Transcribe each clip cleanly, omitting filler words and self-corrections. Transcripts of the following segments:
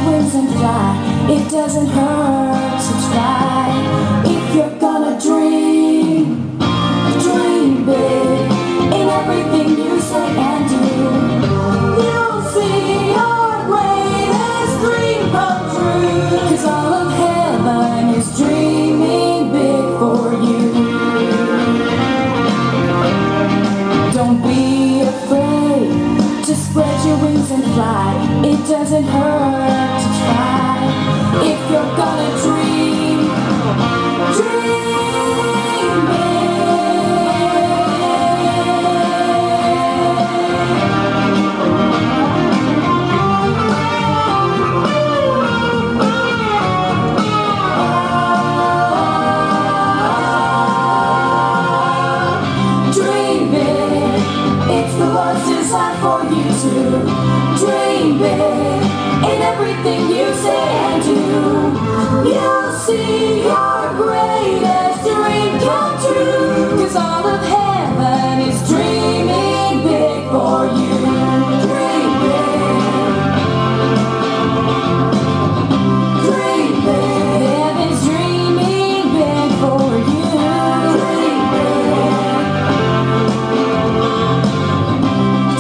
your wings and fly. It doesn't hurt to try. If you're gonna dream, dream big. In everything you say and do, you'll see your greatest dream come true. 'Cause all of heaven is dreaming big for you. Don't be afraid to spread your wings and fly. It doesn't hurt to try. If you're gonna dream, dream big. Dream big. It's the Lord's design for you to dream big. In everything you say and do, you'll see your greatest dream come true. 'Cause all of heaven is dreaming big for you. Dream big. Dream big. Heaven's dreaming big for you. Dream big.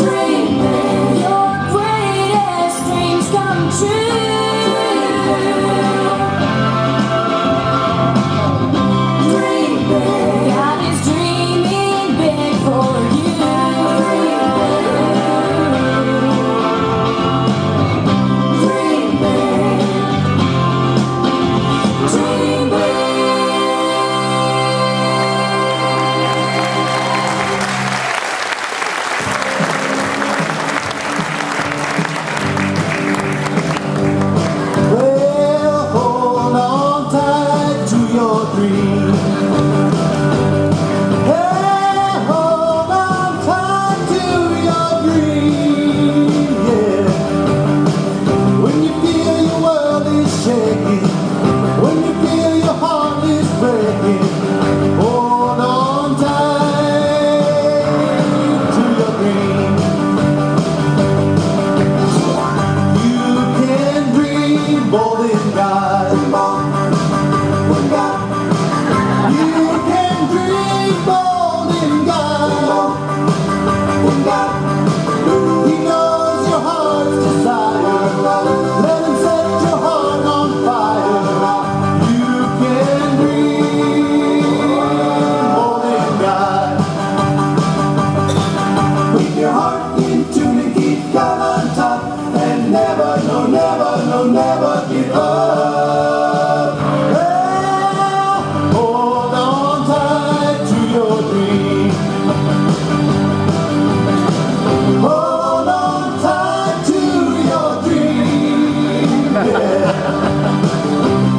Dream big. Your greatest dreams come true. Dream big. God is dreaming big for you. Dream big. Dream big. Well, hold on tight to your dream. Hey, hold on tight to your dream. Yeah. When you feel your world is shaking, when you feel your heart is breaking, hold on tight to your dream. You can dream bold in God. You can dream bold in God. He knows your heart's desire. Let him set your heart on fire. You can dream bold in God. Keep your heart in tune and keep God on top. And never, no, never, no, never give up. Well, hold on tight to your dream. Hold on tight to your dream. Yeah.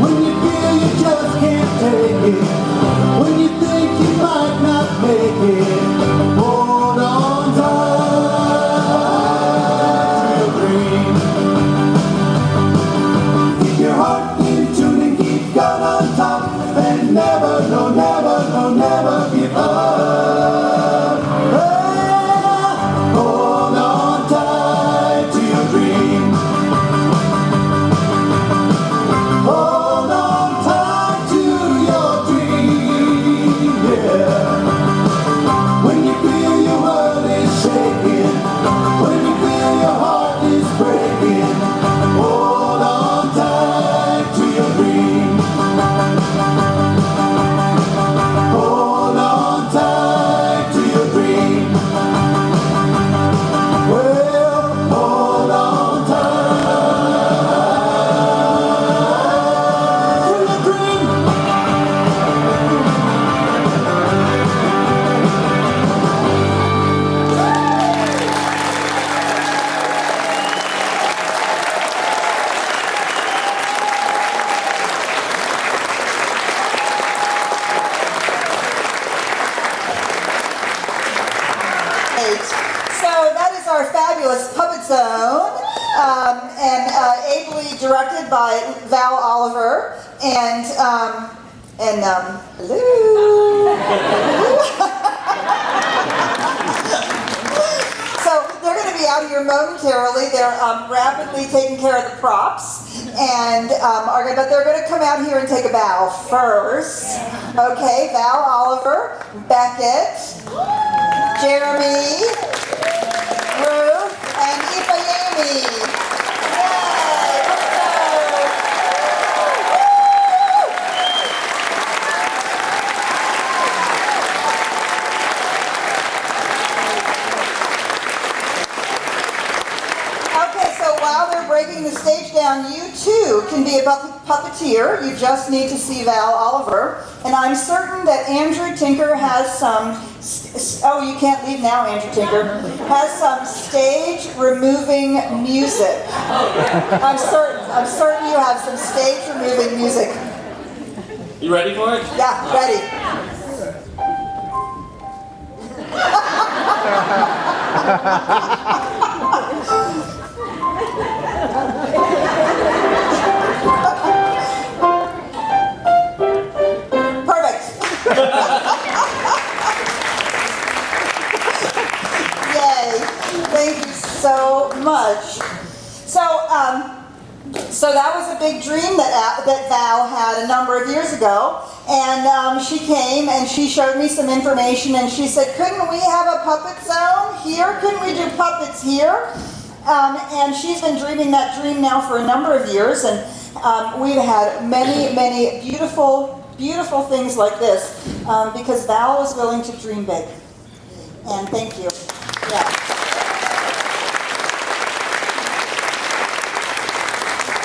When you feel you just can't take it, when you think you might not make it, hold on tight to your dream. Keep your heart in tune and keep God on top. And never, no, never, no, never give up. Well, hold on tight to your dream. Hold on tight to your dream. Yeah. When you feel your world is shaking, when you feel your heart is breaking, hold on tight to your dream. Hold on tight to your dream. Well, hold on tight to your dream. So that is our fabulous Puppet Zone, and ably directed by Val Oliver, and hello. So they're going to be out here momentarily. They're rapidly taking care of the props, and but they're going to come out here and take a bow first. Okay, Val, Oliver, Beckett, Jeremy, Ruth, and Ifayemi. Breaking the stage down, you too can be a puppeteer. You just need to see Val Oliver. And I'm certain that Andrew Tinker has some, oh, you can't leave now, Andrew Tinker, has some stage removing music. I'm certain you have some stage removing music. You ready for it? Yeah, ready. Yay! Thank you so much. So that was a big dream that Val had a number of years ago, and she came and she showed me some information, and she said, "Couldn't we have a puppet zone here? Couldn't we do puppets here?" And she's been dreaming that dream now for a number of years, and we've had many beautiful things like this because Val was willing to dream big. And thank you. Yeah.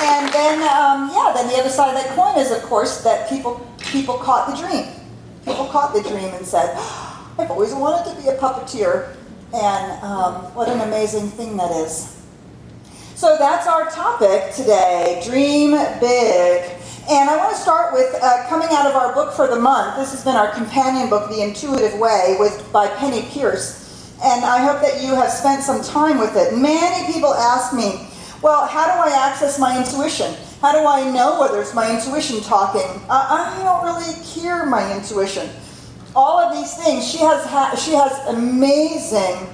And then, then the other side of that coin is, of course, that people caught the dream. People caught the dream and said, "I've always wanted to be a puppeteer," and what an amazing thing that is. So that's our topic today: dream big. And I want to start with coming out of our book for the month. This has been our companion book, The Intuitive Way, by Penny Pierce. And I hope that you have spent some time with it. Many people ask me, well, how do I access my intuition? How do I know whether it's my intuition talking? I don't really hear my intuition. All of these things, she has amazing,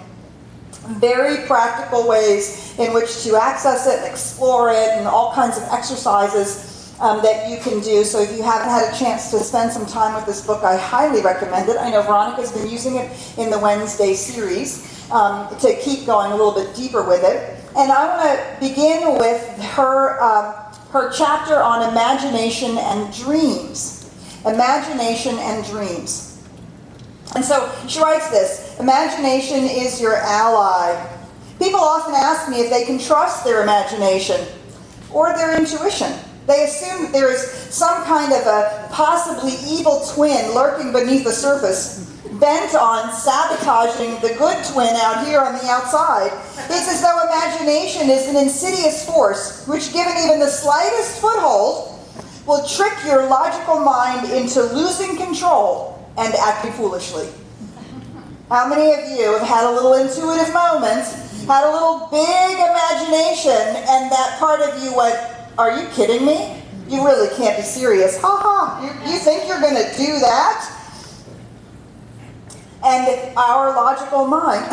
very practical ways in which to access it and explore it, and all kinds of exercises that you can do. So if you haven't had a chance to spend some time with this book, I highly recommend it. I know Veronica's been using it in the Wednesday series to keep going a little bit deeper with it. And I want to begin with her chapter on imagination and dreams. Imagination and dreams. And so she writes this: imagination is your ally. People often ask me if they can trust their imagination or their intuition. They assume that there is some kind of a possibly evil twin lurking beneath the surface, bent on sabotaging the good twin out here on the outside. It's as though imagination is an insidious force which, given even the slightest foothold, will trick your logical mind into losing control and acting foolishly. How many of you have had a little intuitive moment, had a little big imagination, and that part of you went, "Are you kidding me? You really can't be serious. Ha ha, you think you're going to do that?" And our logical mind,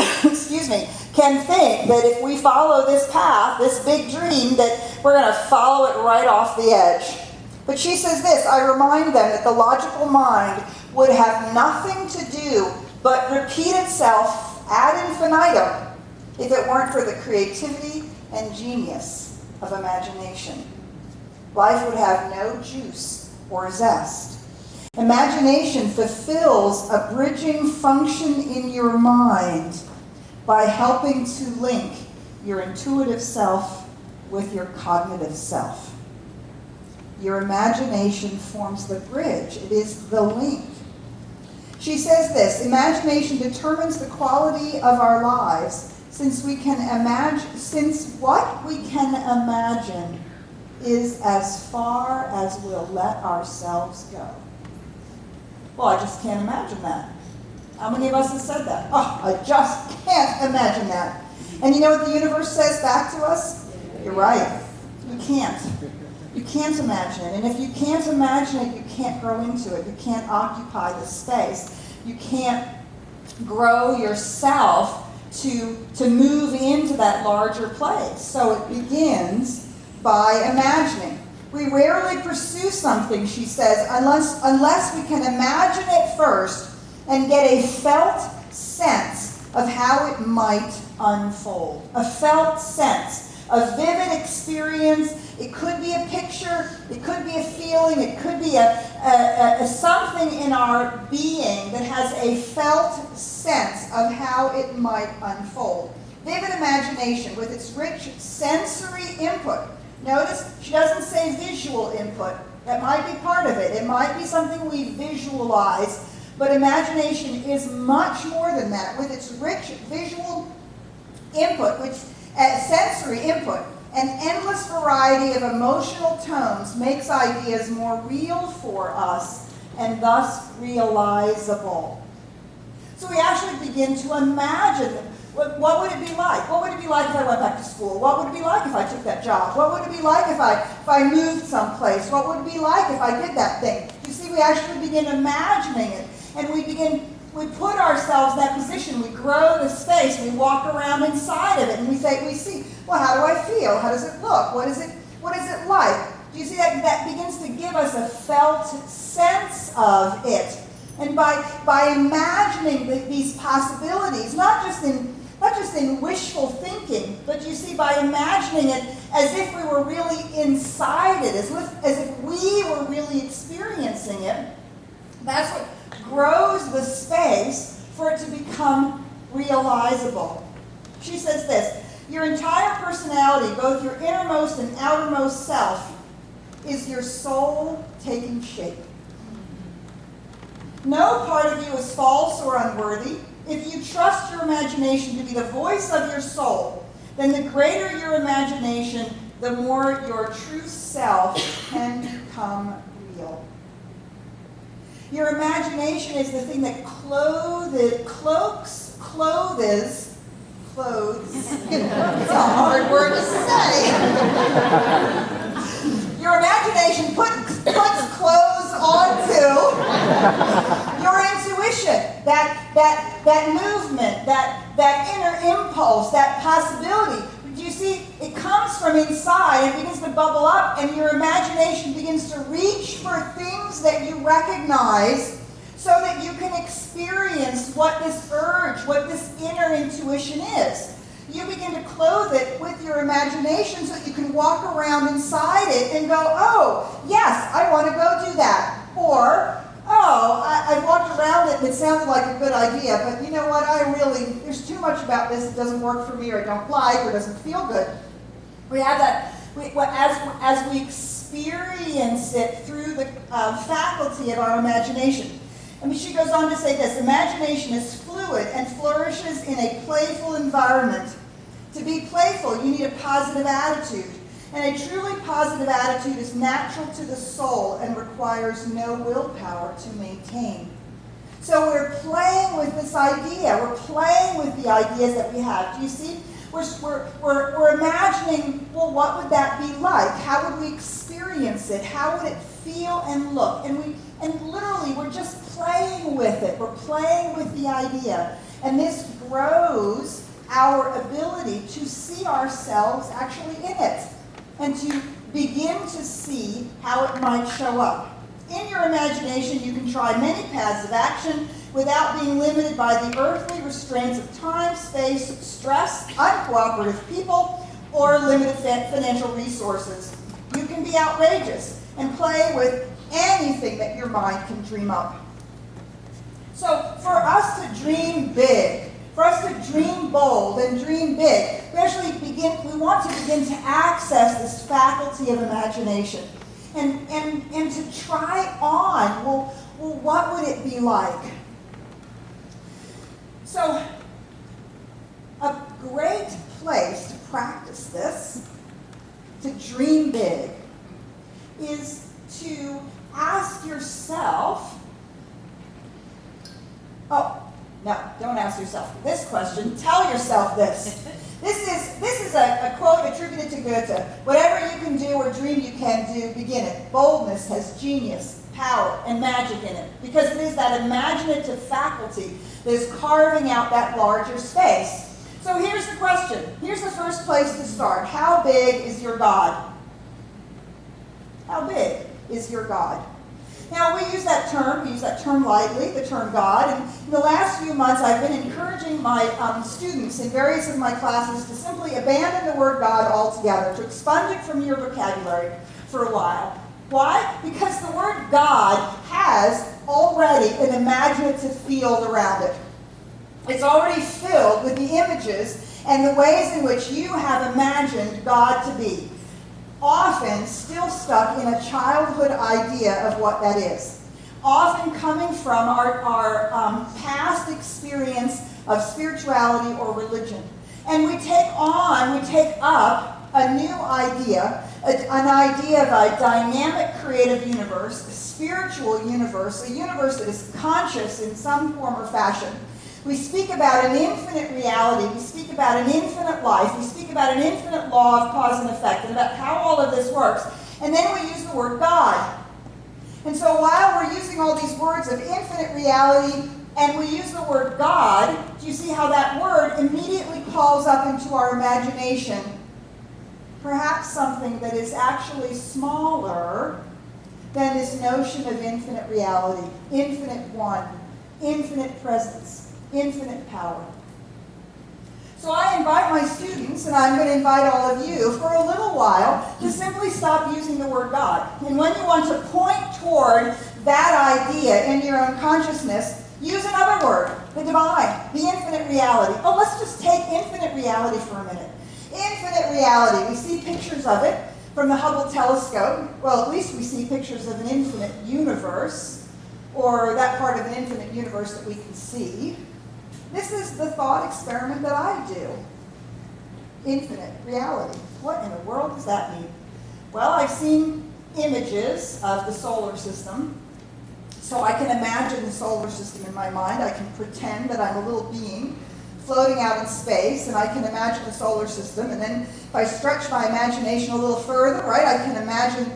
can think that if we follow this path, this big dream, that we're going to follow it right off the edge. But she says this: I remind them that the logical mind would have nothing to do but repeat itself ad infinitum if it weren't for the creativity and genius of imagination. Life would have no juice or zest. Imagination fulfills a bridging function in your mind by helping to link your intuitive self with your cognitive self. Your imagination forms the bridge. It is the link. She says this: imagination determines the quality of our lives, since what we can imagine is as far as we'll let ourselves go. Well, I just can't imagine that. How many of us have said that? Oh, I just can't imagine that. And you know what the universe says back to us? You're right. You can't. You can't imagine it. And if you can't imagine it, you can't grow into it. You can't occupy the space. You can't grow yourself to move into that larger place. So it begins by imagining. We rarely pursue something, she says, unless we can imagine it first and get a felt sense of how it might unfold. A felt sense, a vivid experience. It could be a picture, it could be a feeling, it could be a something in our being that has a felt sense of how it might unfold. Vivid imagination with its rich sensory input. Notice she doesn't say visual input. That might be part of it. It might be something we visualize, but imagination is much more than that. With its rich visual input, which sensory input, an endless variety of emotional tones makes ideas more real for us and thus realizable. So we actually begin to imagine what would it be like? What would it be like if I went back to school? What would it be like if I took that job? What would it be like if I moved someplace? What would it be like if I did that thing? You see, we actually begin imagining it, and we put ourselves in that position. We grow the space. We walk around inside of it, and we see, well, how do I feel? How does it look? What is it like? Do you see that? That begins to give us a felt sense of it. And by imagining these possibilities, not just in wishful thinking, but you see, by imagining it as if we were really inside it, as if we were really experiencing it, that's what grows the space for it to become realizable. She says this: your entire personality, both your innermost and outermost self, is your soul taking shape. No part of you is false or unworthy. If you trust your imagination to be the voice of your soul, then the greater your imagination, the more your true self can become real. Your imagination is the thing that clothes. It's a hard word to say. Your imagination puts clothes onto your intuition, that movement, that inner impulse, that possibility. Do you see? It comes from inside and begins to bubble up, and your imagination begins to reach for things that you recognize so that you can experience what this urge, what this inner intuition is. You begin to clothe it with your imagination so that you can walk around inside it and go, oh, yes, I want to go do that. Or, oh, I walked around it and it sounded like a good idea, but you know what, there's too much about this that doesn't work for me or I don't like or doesn't feel good. We have that, as we experience it through the faculty of our imagination. I mean, she goes on to say this: imagination is fluid and flourishes in a playful environment. To be playful, you need a positive attitude. And a truly positive attitude is natural to the soul and requires no willpower to maintain. So we're playing with this idea. We're playing with the ideas that we have. Do you see? We're imagining, well, what would that be like? How would we experience it? How would it feel and look? And literally, we're just playing with it. We're playing with the idea. And this grows our ability to see ourselves actually in it and to begin to see how it might show up. In your imagination, you can try many paths of action without being limited by the earthly restraints of time, space, stress, uncooperative people, or limited financial resources. You can be outrageous and play with anything that your mind can dream up. So for us to dream big, for us to dream bold and dream big, we want to begin to access this faculty of imagination and to try on, well, what would it be like? So a great place to practice this, to dream big, is to ask yourself, no, don't ask yourself this question. Tell yourself this. This is a quote attributed to Goethe. Whatever you can do or dream you can do, begin it. Boldness has genius, power, and magic in it, because it is that imaginative faculty that is carving out that larger space. So here's the question. Here's the first place to start. How big is your God? How big is your God? Now, we use that term lightly, the term God, and in the last few months I've been encouraging my students in various of my classes to simply abandon the word God altogether, to expunge it from your vocabulary for a while. Why? Because the word God has already an imaginative field around it. It's already filled with the images and the ways in which you have imagined God to be, often still stuck in a childhood idea of what that is, often coming from our past experience of spirituality or religion. And we take up a new idea, an idea of a dynamic creative universe, a spiritual universe, a universe that is conscious in some form or fashion. We speak about an infinite reality, we speak about an infinite life, we speak about an infinite law of cause and effect, and about how all of this works. And then we use the word God. And so while we're using all these words of infinite reality, and we use the word God, do you see how that word immediately calls up into our imagination perhaps something that is actually smaller than this notion of infinite reality, infinite one, infinite presence, infinite power. So I invite my students, and I'm going to invite all of you, for a little while, to simply stop using the word God. And when you want to point toward that idea in your own consciousness, use another word, the divine, the infinite reality. Oh, let's just take infinite reality for a minute. Infinite reality, we see pictures of it from the Hubble telescope. Well, at least we see pictures of an infinite universe, or that part of an infinite universe that we can see. This is the thought experiment that I do. Infinite reality. What in the world does that mean? Well, I've seen images of the solar system, so I can imagine the solar system in my mind. I can pretend that I'm a little being floating out in space, and I can imagine the solar system. And then if I stretch my imagination a little further, right, I can imagine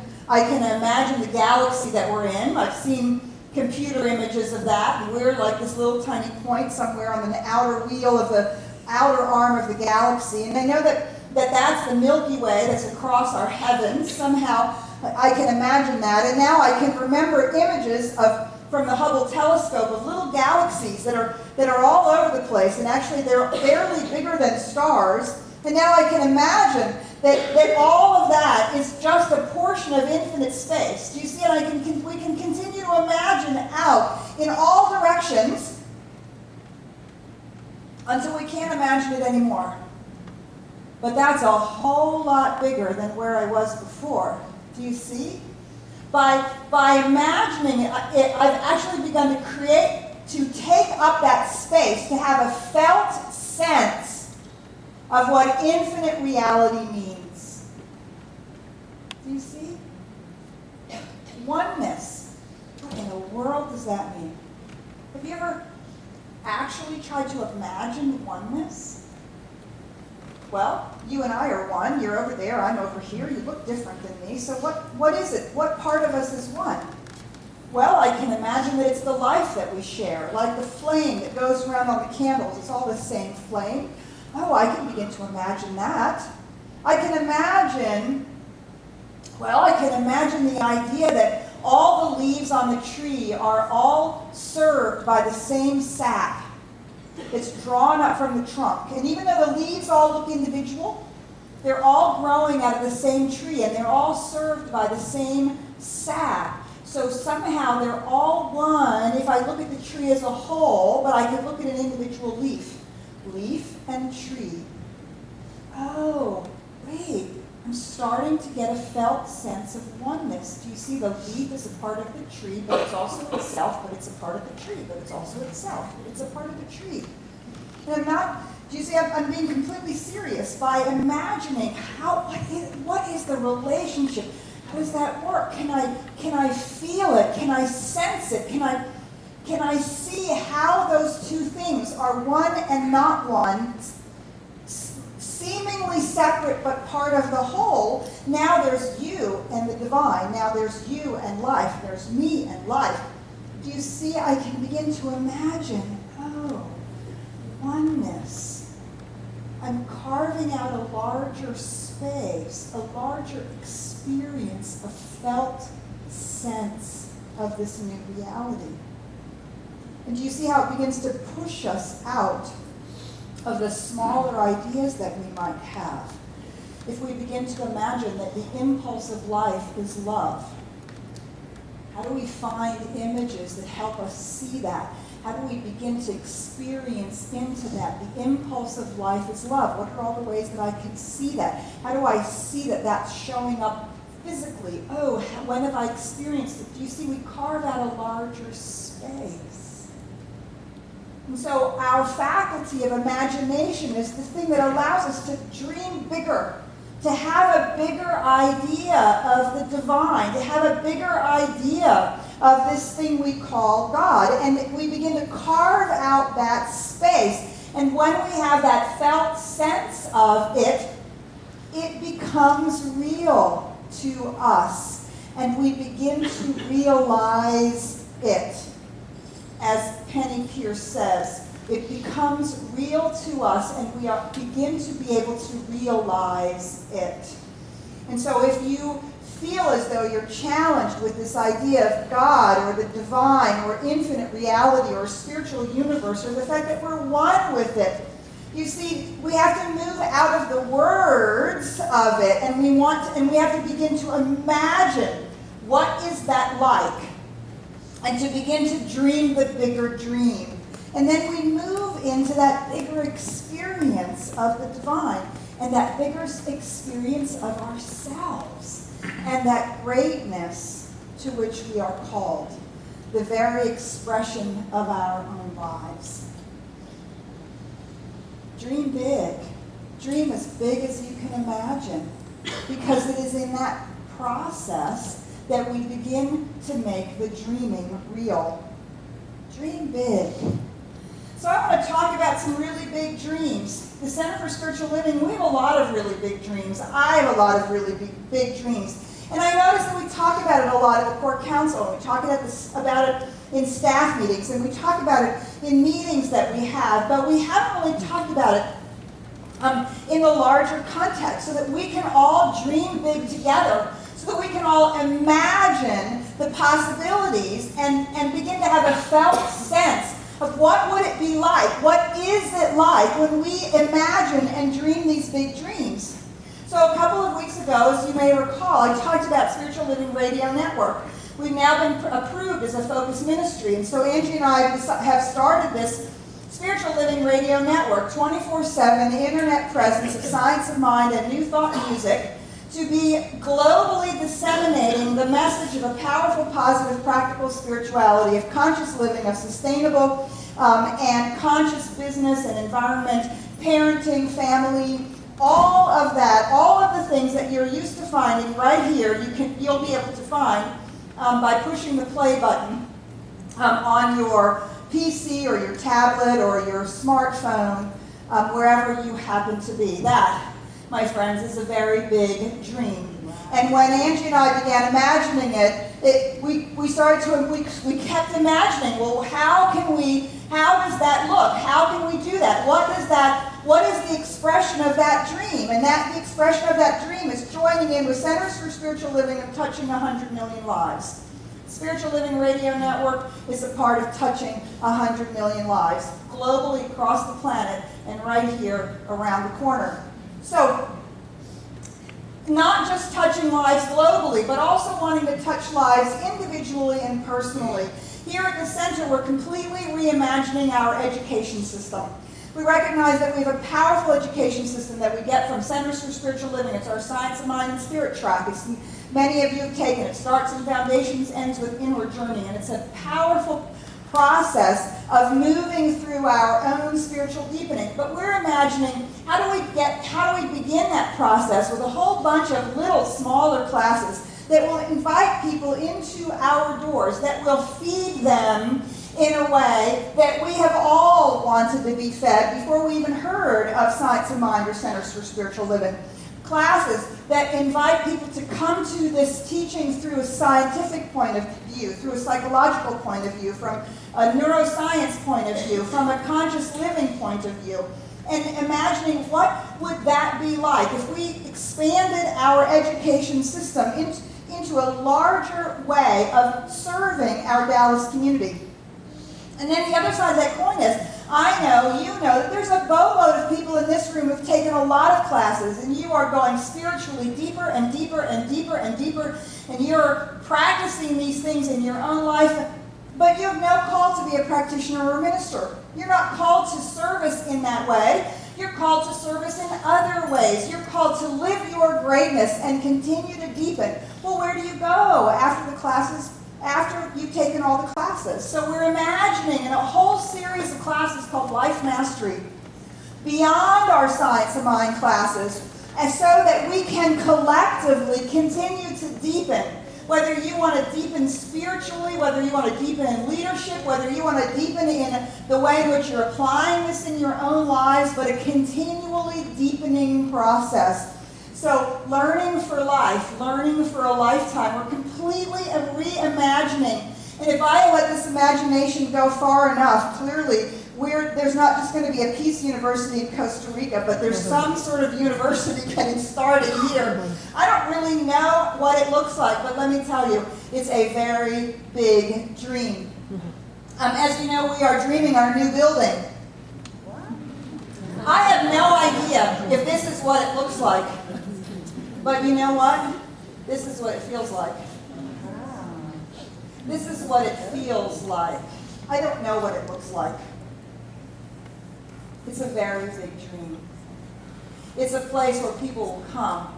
the galaxy that we're in. I've seen computer images of that, and we're like this little tiny point somewhere on the outer wheel of the outer arm of the galaxy. And I know that's the Milky Way that's across our heavens. Somehow I can imagine that. And now I can remember images from the Hubble telescope of little galaxies that are all over the place, and actually they're barely bigger than stars. And now I can imagine that all of that is just a portion of infinite space. Do you see it? We can continue to imagine out in all directions until we can't imagine it anymore. But that's a whole lot bigger than where I was before. Do you see? By imagining it, I've actually begun to take up that space, to have a felt sense of what infinite reality means. Do you see? Oneness. What in the world does that mean? Have you ever actually tried to imagine oneness? Well, you and I are one. You're over there, I'm over here. You look different than me. So what is it? What part of us is one? Well, I can imagine that it's the life that we share, like the flame that goes around on the candles. It's all the same flame. Oh, I can begin to imagine that. I can imagine the idea that all the leaves on the tree are all served by the same sap. It's drawn up from the trunk. And even though the leaves all look individual, they're all growing out of the same tree, and they're all served by the same sap. So somehow they're all one if I look at the tree as a whole, but I could look at an individual leaf. Leaf and tree. Oh, wait. I'm starting to get a felt sense of oneness. Do you see the leaf is a part of the tree, but it's also itself, but it's a part of the tree, but it's also itself, but it's a part of the tree. And do you see, I'm being completely serious by imagining what is the relationship? How does that work? Can I feel it? Can I sense it? Can I see how those two things are one and not one, seemingly separate but part of the whole? Now there's you and the divine. Now there's you and life. There's me and life. Do you see? I can begin to imagine, oneness. I'm carving out a larger space, a larger experience, a felt sense of this new reality. And do you see how it begins to push us out of the smaller ideas that we might have? If we begin to imagine that the impulse of life is love, how do we find images that help us see that? How do we begin to experience into that? The impulse of life is love. What are all the ways that I can see that? How do I see that that's showing up physically? Oh, when have I experienced it? Do you see we carve out a larger space? And so our faculty of imagination is the thing that allows us to dream bigger, to have a bigger idea of the divine, to have a bigger idea of this thing we call God. And we begin to carve out that space. And when we have that felt sense of it, it becomes real to us. And we begin to realize it. As Penny Pierce says, it becomes real to us, and we begin to be able to realize it. And so if you feel as though you're challenged with this idea of God or the divine or infinite reality or spiritual universe or the fact that we're one with it, you see, we have to move out of the words of it, and we have to begin to imagine what is that like, and to begin to dream the bigger dream. And then we move into that bigger experience of the divine and that bigger experience of ourselves and that greatness to which we are called, the very expression of our own lives. Dream big. Dream as big as you can imagine, because it is in that process that we begin to make the dreaming real. Dream big. So I want to talk about some really big dreams. The Center for Spiritual Living, we have a lot of really big dreams. I have a lot of really big dreams. And I notice that we talk about it a lot at the Court Council, and we talk about it in staff meetings, and we talk about it in meetings that we have, but we haven't really talked about it in the larger context, so that we can all dream big together, so that we can all imagine the possibilities and begin to have a felt sense of what would it be like, what is it like when we imagine and dream these big dreams. So a couple of weeks ago, as you may recall, I talked about Spiritual Living Radio Network. We've now been approved as a focus ministry, and so Angie and I have started this Spiritual Living Radio Network, 24/7 internet presence of science of mind and new thought music, to be globally disseminating the message of a powerful, positive, practical spirituality, of conscious living, of sustainable and conscious business and environment, parenting, family, all of that, all of the things that you're used to finding right here, you'll be able to find by pushing the play button on your PC or your tablet or your smartphone, wherever you happen to be. That, my friends, is a very big dream. And when Angie and I began imagining it, we kept imagining, well, how does that look? How can we do that? What is the expression of that dream? And the expression of that dream is joining in with Centers for Spiritual Living and touching 100 million lives. Spiritual Living Radio Network is a part of touching 100 million lives globally across the planet and right here around the corner. So, not just touching lives globally, but also wanting to touch lives individually and personally. Here at the center, we're completely reimagining our education system. We recognize that we have a powerful education system that we get from Centers for Spiritual Living. It's our Science of Mind and Spirit track. Many of you have taken it. It starts in Foundations, ends with Inward Journey, and it's a powerful process of moving through our own spiritual deepening. But we're imagining, how do we begin that process with a whole bunch of little smaller classes that will invite people into our doors, that will feed them in a way that we have all wanted to be fed before we even heard of Science of Mind or Centers for Spiritual Living. Classes that invite people to come to this teaching through a scientific point of view, through a psychological point of view, from a neuroscience point of view, from a conscious living point of view. and imagining what would that be like if we expanded our education system into a larger way of serving our Dallas community. And then the other side of that coin is, I know, you know, that there's a boatload of people in this room who've taken a lot of classes, and you are going spiritually deeper and deeper and deeper and deeper, and you're practicing these things in your own life, but you have no call to be a practitioner or a minister. You're not called to service in that way. You're called to service in other ways. You're called to live your greatness and continue to deepen. Well, where do you go after the classes? After you've taken all the classes. So we're imagining in a whole series of classes called Life Mastery, beyond our Science of Mind classes, and so that we can collectively continue to deepen. Whether you want to deepen spiritually, whether you want to deepen in leadership, whether you want to deepen in the way in which you're applying this in your own lives, but a continually deepening process. So learning for life, learning for a lifetime, we're completely reimagining. And if I let this imagination go far enough, clearly there's not just going to be a Peace University in Costa Rica, but there's some sort of university getting started here. I don't really know what it looks like, but let me tell you, it's a very big dream. As you know, we are dreaming our new building. I have no idea if this is what it looks like. But you know what? This is what it feels like. This is what it feels like. I don't know what it looks like. It's a very big dream. It's a place where people will come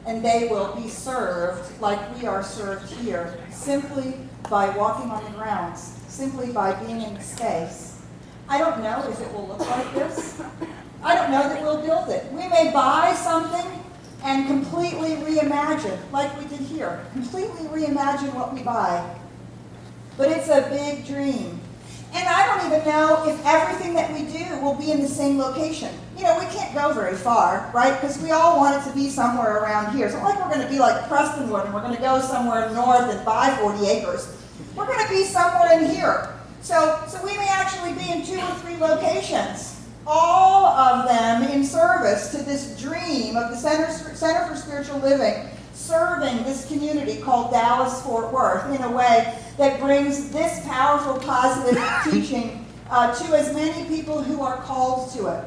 and they will be served like we are served here, simply by walking on the grounds, simply by being in the space. I don't know if it will look like this. I don't know that we'll build it. We may buy something and completely reimagine, like we did here. Completely reimagine what we buy. But it's a big dream. And I don't even know if everything that we do will be in the same location. You know, we can't go very far, right? Because we all want it to be somewhere around here. It's not like we're going to be like Prestonwood and we're going to go somewhere north and buy 40 acres. We're going to be somewhere in here. So we may actually be in 2 or 3 locations, all of them in service to this dream of the Center for Spiritual Living, serving this community called Dallas-Fort Worth in a way that brings this powerful, positive teaching to as many people who are called to it.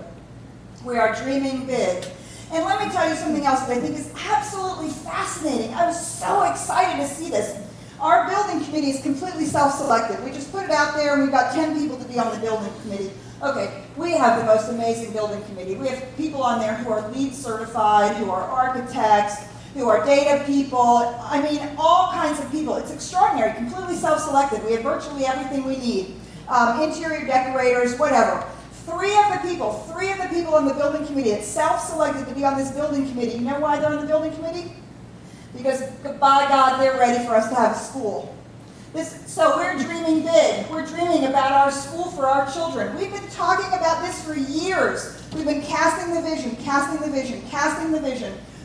We are dreaming big. And let me tell you something else that I think is absolutely fascinating. I was so excited to see this. Our building committee is completely self-selected. We just put it out there and we've got 10 people to be on the building committee. Okay, we have the most amazing building committee. We have people on there who are LEED certified, who are architects, who are data people. I mean, all kinds of people. It's extraordinary, completely self-selected. We have virtually everything we need. Interior decorators, whatever. Three of the people on the building committee, it's self-selected to be on this building committee. You know why they're on the building committee? Because, by God, they're ready for us to have a school. So we're dreaming big. We're dreaming about our school for our children. We've been talking about this for years. We've been casting the vision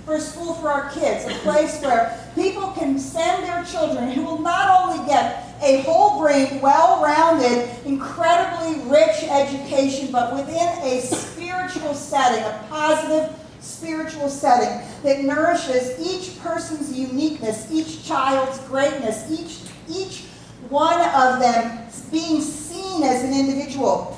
for a school for our kids, a place where people can send their children who will not only get a whole-brained, well-rounded, incredibly rich education, but within a spiritual setting, a positive spiritual setting that nourishes each person's uniqueness, each child's greatness, each one of them being seen as an individual.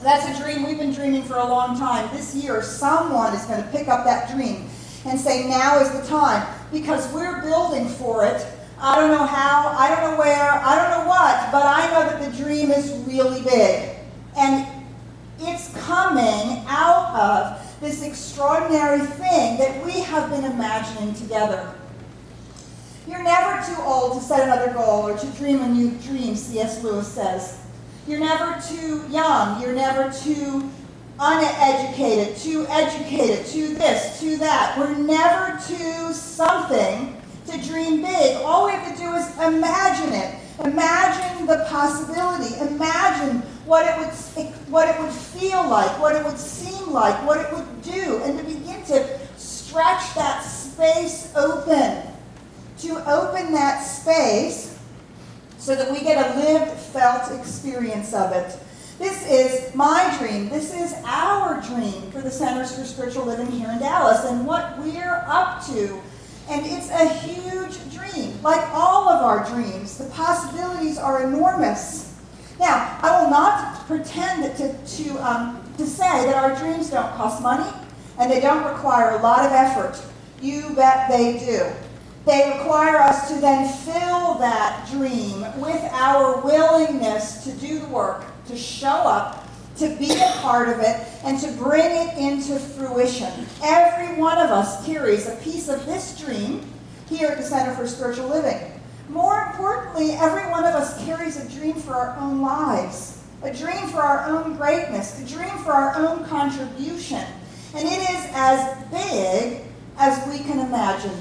That's a dream we've been dreaming for a long time. This year, someone is going to pick up that dream and say, now is the time, because we're building for it. I don't know how, I don't know where, I don't know what, but I know that the dream is really big. And it's coming out of this extraordinary thing that we have been imagining together. You're never too old to set another goal or to dream a new dream, C.S. Lewis says. You're never too young. You're never too uneducated, too educated, too this, too that. We're never too something to dream big. All we have to do is imagine it. Imagine the possibility. Imagine what it would feel like, what it would seem like, what it would do, and to begin to stretch that space open. To open that space so that we get a lived, felt experience of it. This is my dream. This is our dream for the Centers for Spiritual Living here in Dallas and what we're up to. And it's a huge dream. Like all of our dreams, the possibilities are enormous. Now, I will not pretend to say that our dreams don't cost money and they don't require a lot of effort. You bet they do. They require us to then fill that dream with our willingness to do the work, to show up, to be a part of it, and to bring it into fruition. Every one of us carries a piece of this dream here at the Center for Spiritual Living. More importantly, every one of us carries a dream for our own lives, a dream for our own greatness, a dream for our own contribution. And it is as big as we can imagine.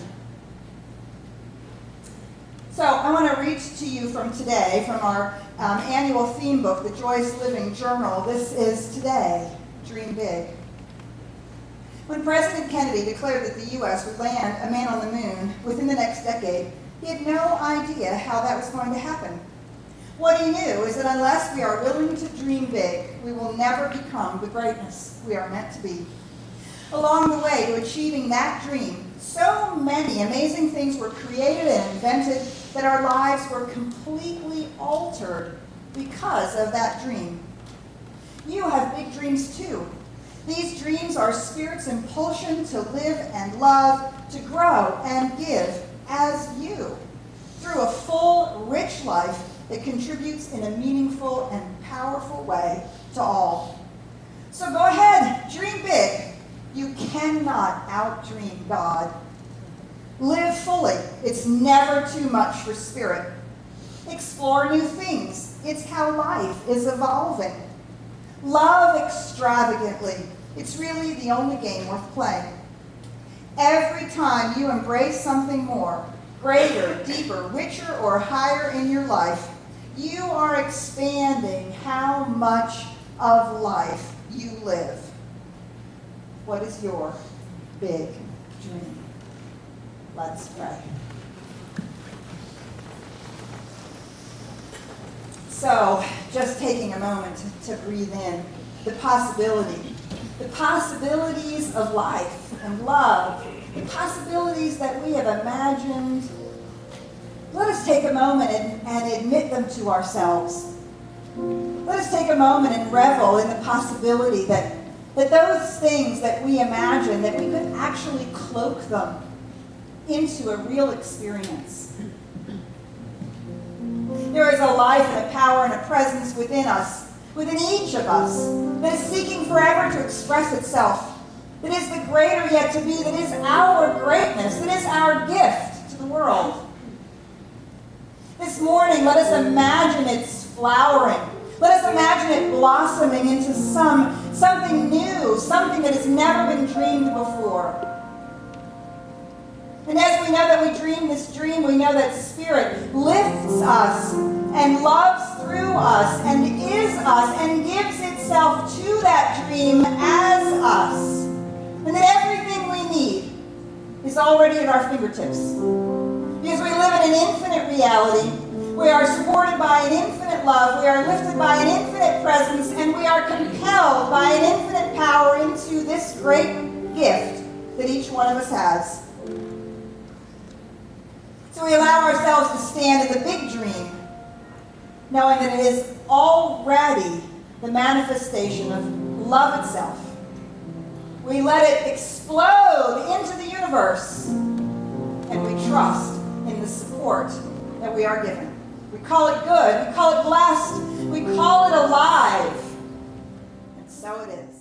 So I want to read to you from today, from our annual theme book, the Joyous Living Journal. This is Today, Dream Big. When President Kennedy declared that the U.S. would land a man on the moon within the next decade, he had no idea how that was going to happen. What he knew is that unless we are willing to dream big, we will never become the greatness we are meant to be. Along the way to achieving that dream, so many amazing things were created and invented that our lives were completely altered because of that dream. You have big dreams too. These dreams are Spirit's impulsion to live and love, to grow and give as you, through a full, rich life that contributes in a meaningful and powerful way to all. So go ahead, dream big. You cannot outdream God. Live fully. It's never too much for Spirit. Explore new things. It's how life is evolving. Love extravagantly. It's really the only game worth playing. Every time you embrace something more, greater, deeper, richer, or higher in your life, you are expanding how much of life you live. What is your big dream? Let's pray. So, just taking a moment to breathe in the possibilities of life and love, the possibilities that we have imagined. Let us take a moment and admit them to ourselves. Let us take a moment and revel in the possibility that those things that we imagine, that we could actually cloak them into a real experience. There is a life and a power and a presence within us, within each of us, that is seeking forever to express itself, that is the greater yet to be, that is our greatness, that is our gift to the world. This morning, let us imagine its flowering. Let us imagine it blossoming into something new, something that has never been dreamed before. And as we know that we dream this dream, we know that Spirit lifts us and loves through us and is us and gives itself to that dream as us. And that everything we need is already at our fingertips. Because we live in an infinite reality. We are supported by an infinite love. We are lifted by an infinite presence. And we are compelled by an infinite power into this great gift that each one of us has. So we allow ourselves to stand in the big dream, knowing that it is already the manifestation of love itself. We let it explode into the universe, and we trust in the support that we are given. We call it good, we call it blessed, we call it alive, and so it is.